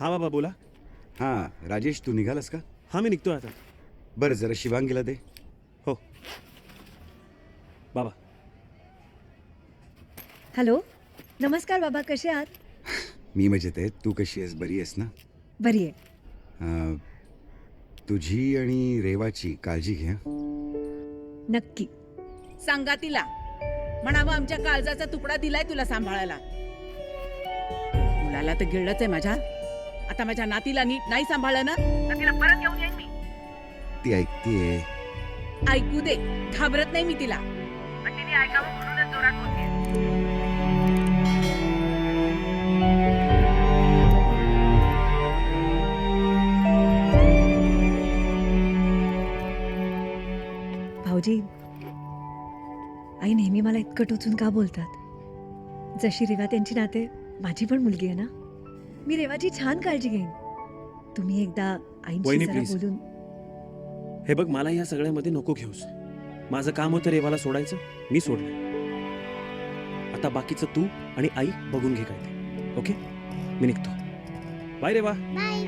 हा बाबा बोला. हां राजेश, तू निघालास का? हा मी निघतोय आता. बरं जरा शिवांगीला दे. हो बाबा. हॅलो, नमस्कार बाबा, कसे आहात? मी मजेत आहे. तू कशी आहेस? बरी आहेस ना? बरी आहे. अं, तुझी आणि रेवाची काळजी घे हं? नक्की. सांगा तिला, म्हणावं आमच्या काळजाचा तुकडा दिलाय तुला सांभाळायला. मुलाला तर गिळलंच आहे माझ्या. आता माझ्या नातीला नीट नाही सांभाळलं ना तर तिला परत घेऊन येईन मी. ती ऐकतीये. ऐकू दे, घाबरत नाही मी तिला. पण तिने ऐकावं म्हणूनच जोरात बोलतेय. भाऊजी, आई नेहमी मला इतकं टोचून का बोलतात? जशी रेवा त्यांची नाते, माझी पण मुलगी आहे ना. मी रेवाची छान काळजी घेईन. तुम्ही एकदा आईंशी वहिनी, जरा please. बोलून. हे बघ, मला या सगळ्यामध्ये नको घेऊस. माझं काम होतं रेवाला सोडायचं, मी सोडलं. आता बाकीचं तू आणि आई बघून घे काय ते. ओके, मी निघतो. बाय रेवा. बाय.